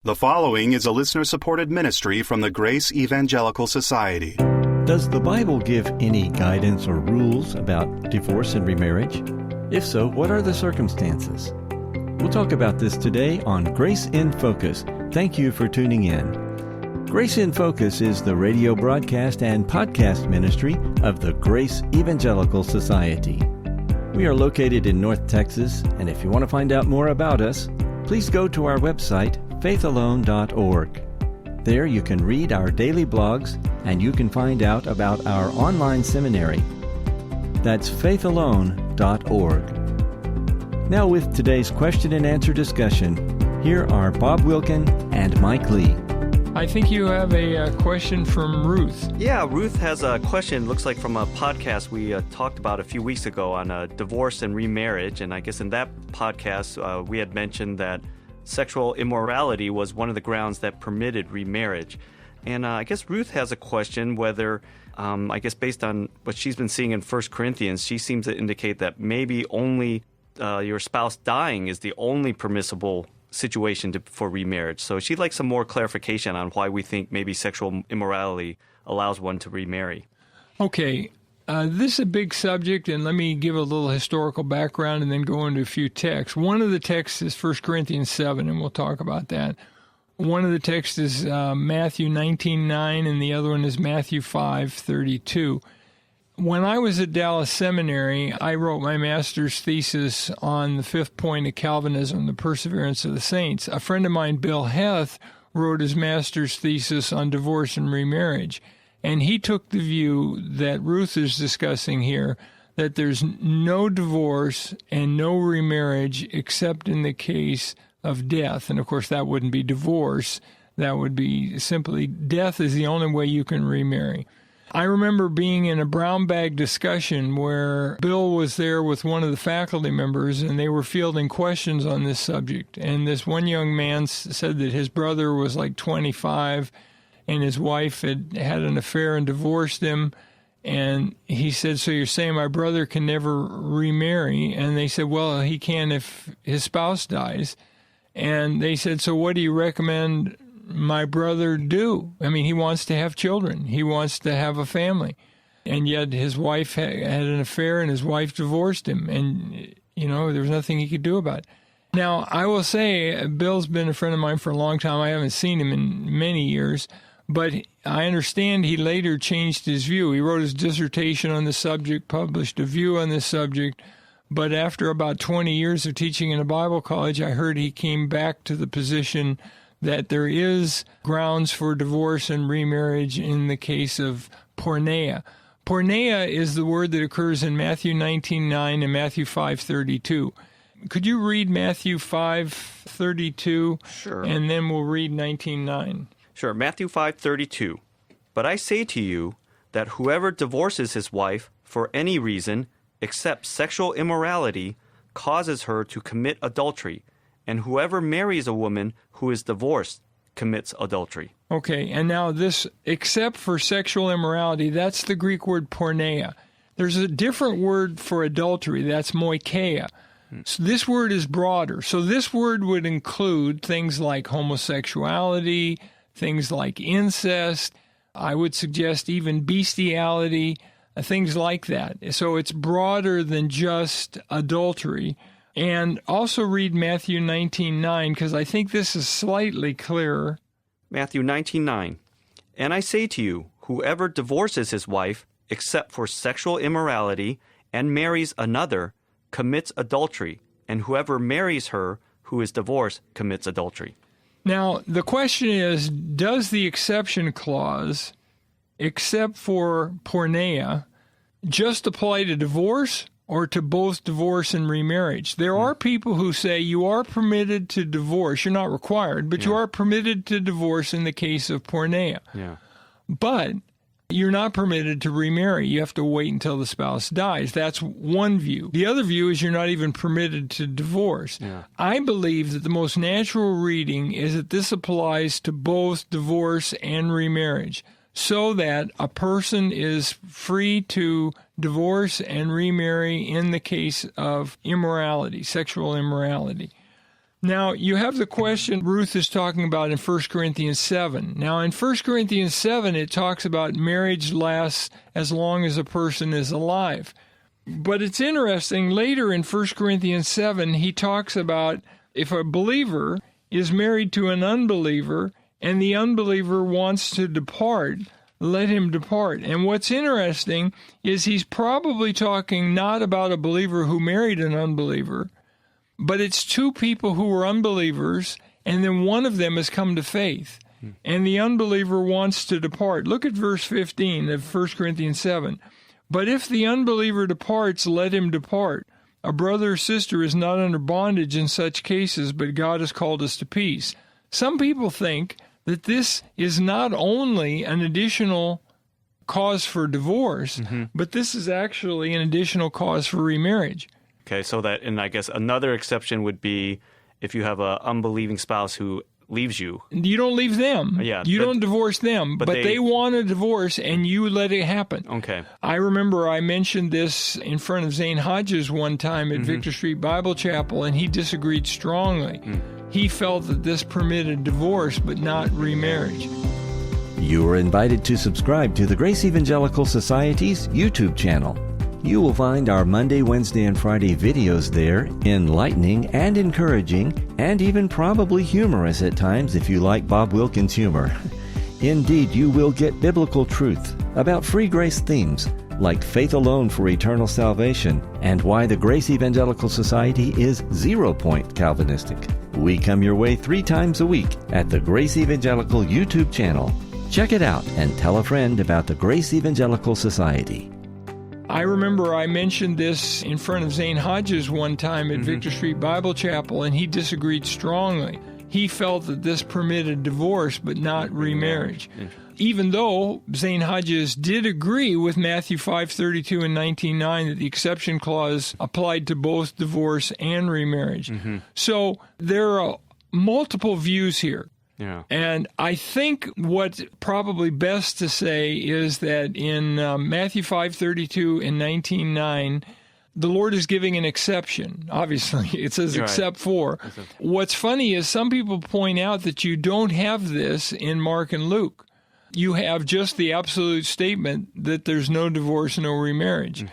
The following is a listener-supported ministry from the Grace Evangelical Society. Does the Bible give any guidance or rules about divorce and remarriage? If so, what are the circumstances? We'll talk about this today on Grace in Focus. Thank you for tuning in. Grace in Focus is the radio broadcast and podcast ministry of the Grace Evangelical Society. We are located in North Texas, and if you want to find out more about us, please go to our website, faithalone.org. There you can read our daily blogs and you can find out about our online seminary. That's faithalone.org. Now with today's question and answer discussion, here are Bob Wilkin and Mike Lii. I think you have a question from Ruth. Yeah, Ruth has a question, looks like from a podcast we talked about a few weeks ago on divorce and remarriage. And I guess in that podcast, we had mentioned that sexual immorality was one of the grounds that permitted remarriage. And I guess Ruth has a question whether, I guess based on what she's been seeing in 1 Corinthians, she seems to indicate that maybe only your spouse dying is the only permissible situation for remarriage. So she'd like some more clarification on why we think maybe sexual immorality allows one to remarry. Okay. This is a big subject, and let me give a little historical background and then go into a few texts. One of the texts is 1 Corinthians 7, and we'll talk about that. One of the texts is Matthew 19:9, and the other one is Matthew 5:32. When I was at Dallas Seminary, I wrote my master's thesis on the fifth point of Calvinism, the perseverance of the saints. A friend of mine, Bill Heth, wrote his master's thesis on divorce and remarriage. And he took the view that Ruth is discussing here, that there's no divorce and no remarriage except in the case of death. And, of course, that wouldn't be divorce. That would be simply death is the only way you can remarry. I remember being in a brown bag discussion where Bill was there with one of the faculty members, and they were fielding questions on this subject. And this one young man said that his brother was like 25, and his wife had had an affair and divorced him. And he said, so you're saying my brother can never remarry? And they said, well, he can if his spouse dies. And they said, so what do you recommend my brother do? I mean, he wants to have children. He wants to have a family. And yet his wife had an affair and his wife divorced him. And, you know, there was nothing he could do about it. Now, I will say, Bill's been a friend of mine for a long time. I haven't seen him in many years. But I understand he later changed his view. He wrote his dissertation on the subject, published a view on this subject. But after about 20 years of teaching in a Bible college, I heard he came back to the position that there is grounds for divorce and remarriage in the case of porneia. Porneia is the word that occurs in Matthew 19:9 and Matthew 5:32. Could you read Matthew 5:32? Sure. And then we'll read 19:9. Sure, Matthew 5:32. But I say to you that whoever divorces his wife for any reason except sexual immorality causes her to commit adultery, and whoever marries a woman who is divorced commits adultery. Okay, and now this, except for sexual immorality, that's the Greek word porneia. There's a different word for adultery, that's moikeia. So this word is broader. So this word would include things like homosexuality, things like incest, I would suggest even bestiality, things like that. So it's broader than just adultery. And also read Matthew 19:9, because I think this is slightly clearer. Matthew 19:9. And I say to you, whoever divorces his wife, except for sexual immorality, and marries another, commits adultery, and whoever marries her who is divorced commits adultery. Now, the question is, does the exception clause, except for porneia, just apply to divorce or to both divorce and remarriage? There are people who say you are permitted to divorce. You're not required, but you are permitted to divorce in the case of porneia. Yeah. But you're not permitted to remarry. You have to wait until the spouse dies. That's one view. The other view is you're not even permitted to divorce. Yeah. I believe that the most natural reading is that this applies to both divorce and remarriage, so that a person is free to divorce and remarry in the case of immorality, sexual immorality. Now, you have the question Ruth is talking about in 1 Corinthians 7. Now, in 1 Corinthians 7, it talks about marriage lasts as long as a person is alive. But it's interesting, later in 1 Corinthians 7, he talks about if a believer is married to an unbeliever and the unbeliever wants to depart, let him depart. And what's interesting is he's probably talking not about a believer who married an unbeliever, but it's two people who were unbelievers, and then one of them has come to faith, and the unbeliever wants to depart. Look at verse 15 of 1 Corinthians 7. But if the unbeliever departs, let him depart. A brother or sister is not under bondage in such cases, but God has called us to peace. Some people think that this is not only an additional cause for divorce, but this is actually an additional cause for remarriage. Okay, so that, and I guess another exception would be if you have an unbelieving spouse who leaves you. You don't leave them. Yeah, you don't divorce them, but they want a divorce and you let it happen. Okay. I remember I mentioned this in front of Zane Hodges one time at Victor Street Bible Chapel, and he disagreed strongly. He felt that this permitted divorce but not remarriage. You are invited to subscribe to the Grace Evangelical Society's YouTube channel. You will find our Monday, Wednesday, and Friday videos there, enlightening and encouraging, and even probably humorous at times if you like Bob Wilkin's humor. Indeed, you will get biblical truth about free grace themes like faith alone for eternal salvation and why the Grace Evangelical Society is 0-point Calvinistic. We come your way 3 times a week at the Grace Evangelical YouTube channel. Check it out and tell a friend about the Grace Evangelical Society. I remember I mentioned this in front of Zane Hodges one time at Victor Street Bible Chapel, and he disagreed strongly. He felt that this permitted divorce but not remarriage. Even though Zane Hodges did agree with Matthew 5:32 and 19:9 that the exception clause applied to both divorce and remarriage. So there are multiple views here. Yeah. And I think what's probably best to say is that in Matthew 5:32 and 19:9, the Lord is giving an exception. Obviously, it says except for. What's funny is some people point out that you don't have this in Mark and Luke. You have just the absolute statement that there's no divorce, no remarriage.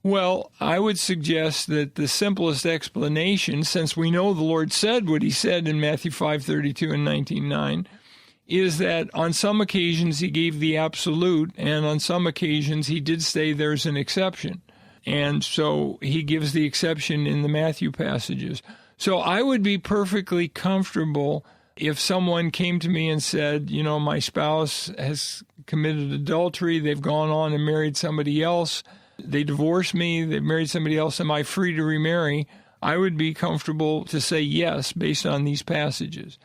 Well, I would suggest that the simplest explanation, since we know the Lord said what he said in Matthew 5:32 and 19:9, is that on some occasions he gave the absolute, and on some occasions he did say there's an exception. And so he gives the exception in the Matthew passages. So I would be perfectly comfortable if someone came to me and said, you know, my spouse has committed adultery, they've gone on and married somebody else, they divorced me, they've married somebody else, am I free to remarry? I would be comfortable to say yes based on these passages.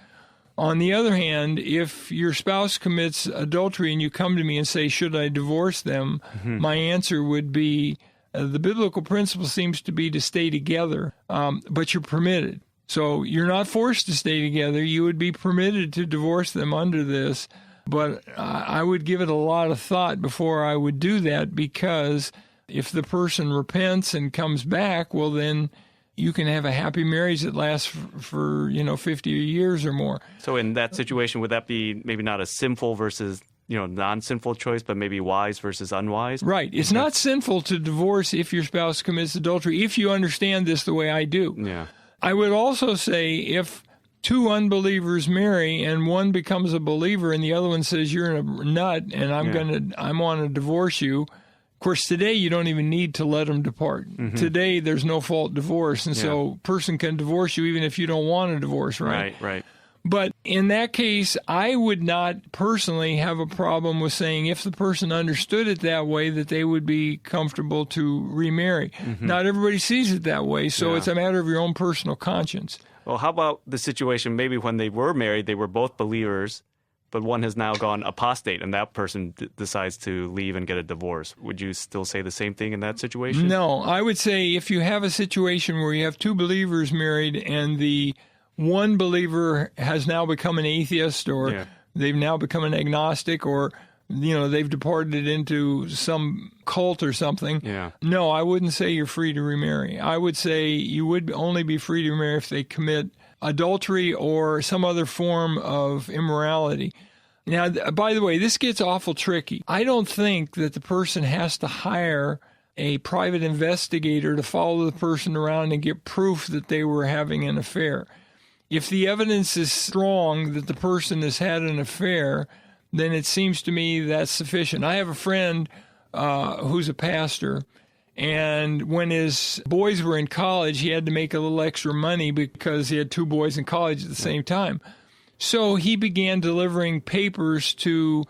On the other hand, if your spouse commits adultery and you come to me and say, should I divorce them? My answer would be, the biblical principle seems to be to stay together, but you're permitted. So you're not forced to stay together. You would be permitted to divorce them under this, but I would give it a lot of thought before I would do that, because if the person repents and comes back, well, then you can have a happy marriage that lasts for 50 years or more. So in that situation, would that be maybe not a sinful versus non-sinful choice, but maybe wise versus unwise? Right. It's not sinful to divorce if your spouse commits adultery, if you understand this the way I do. Yeah. I would also say if 2 unbelievers marry and one becomes a believer and the other one says you're a nut and I want to divorce you. Of course, today you don't even need to let them depart. Today there's no fault divorce, and so a person can divorce you even if you don't want a divorce, right? Right. But in that case, I would not personally have a problem with saying if the person understood it that way, that they would be comfortable to remarry. Not everybody sees it that way, so it's a matter of your own personal conscience. Well, how about the situation maybe when they were married, they were both believers, but one has now gone apostate, and that person decides to leave and get a divorce. Would you still say the same thing in that situation? No, I would say if you have a situation where you have 2 believers married and the one believer has now become an atheist, or they've now become an agnostic, or they've departed into some cult or something. No, I wouldn't say you're free to remarry. I would say you would only be free to remarry if they commit adultery or some other form of immorality. Now, by the way, this gets awful tricky. I don't think that the person has to hire a private investigator to follow the person around and get proof that they were having an affair. If the evidence is strong that the person has had an affair, then it seems to me that's sufficient. I have a friend who's a pastor, and when his boys were in college, he had to make a little extra money because he had 2 boys in college at the same time. So he began delivering papers to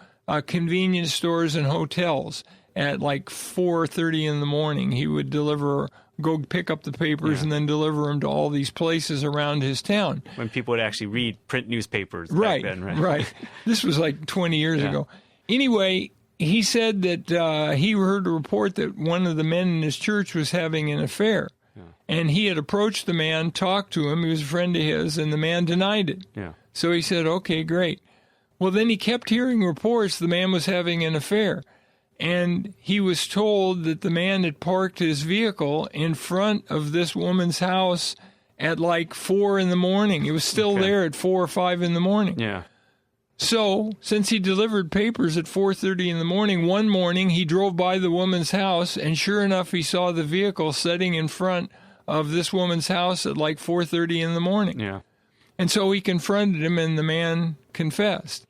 convenience stores and hotels at like 4:30 in the morning. He would go pick up the papers and then deliver them to all these places around his town. When people would actually read print newspapers Right, back then, right? Right. This was like 20 years ago. Anyway, he said that he heard a report that one of the men in his church was having an affair. Yeah. And he had approached the man, talked to him, he was a friend of his, and the man denied it. Yeah. So he said, okay, great. Well, then he kept hearing reports the man was having an affair. And he was told that the man had parked his vehicle in front of this woman's house at like 4 in the morning. It was still there at 4 or 5 in the morning. Yeah. So, since he delivered papers at 4:30 in the morning, one morning he drove by the woman's house, and sure enough, he saw the vehicle sitting in front of this woman's house at like 4:30 in the morning. Yeah. And so he confronted him, and the man confessed.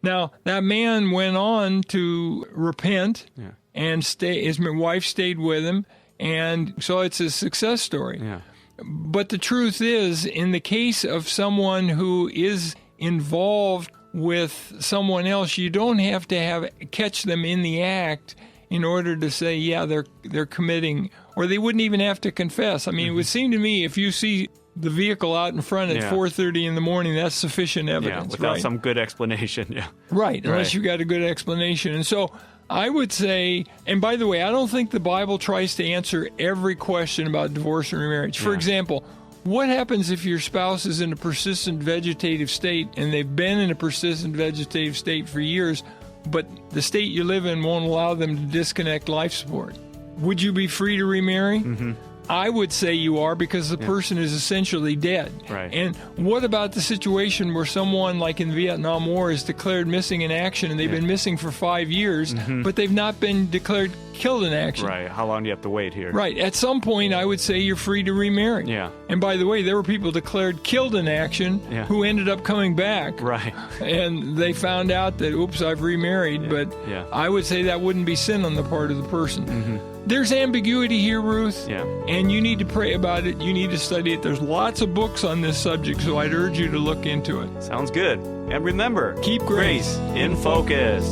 Now, that man went on to repent, and his wife stayed with him, and so it's a success story. Yeah. But the truth is, in the case of someone who is involved with someone else, you don't have to catch them in the act in order to say, yeah, they're committing, or they wouldn't even have to confess. I mean, it would seem to me if you see the vehicle out in front at 4:30 in the morning, that's sufficient evidence. Without some good explanation. Yeah. Right, unless you got a good explanation. And so I would say, and by the way, I don't think the Bible tries to answer every question about divorce and remarriage. For example, what happens if your spouse is in a persistent vegetative state and they've been in a persistent vegetative state for years, but the state you live in won't allow them to disconnect life support? Would you be free to remarry? Mm-hmm. I would say you are, because the person is essentially dead. Right. And what about the situation where someone, like in the Vietnam War, is declared missing in action and they've been missing for 5 years, but they've not been declared killed in action? Right. How long do you have to wait here? Right. At some point, I would say you're free to remarry. Yeah. And by the way, there were people declared killed in action who ended up coming back. Right. And they found out that, oops, I've remarried. But I would say that wouldn't be sin on the part of the person. Mm-hmm. There's ambiguity here, Ruth, and you need to pray about it. You need to study it. There's lots of books on this subject, so I'd urge you to look into it. Sounds good. And remember, keep grace in focus.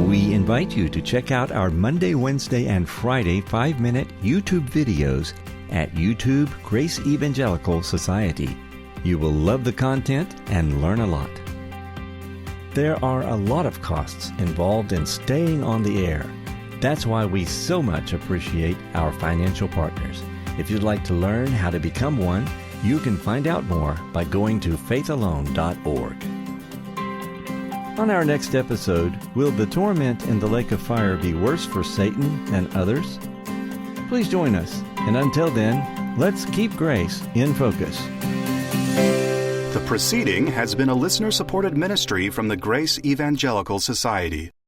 We invite you to check out our Monday, Wednesday, and Friday 5-minute YouTube videos at YouTube Grace Evangelical Society. You will love the content and learn a lot. There are a lot of costs involved in staying on the air. That's why we so much appreciate our financial partners. If you'd like to learn how to become one, you can find out more by going to faithalone.org. On our next episode, will the torment in the lake of fire be worse for Satan than others? Please join us, and until then, let's keep grace in focus. The proceeding has been a listener-supported ministry from the Grace Evangelical Society.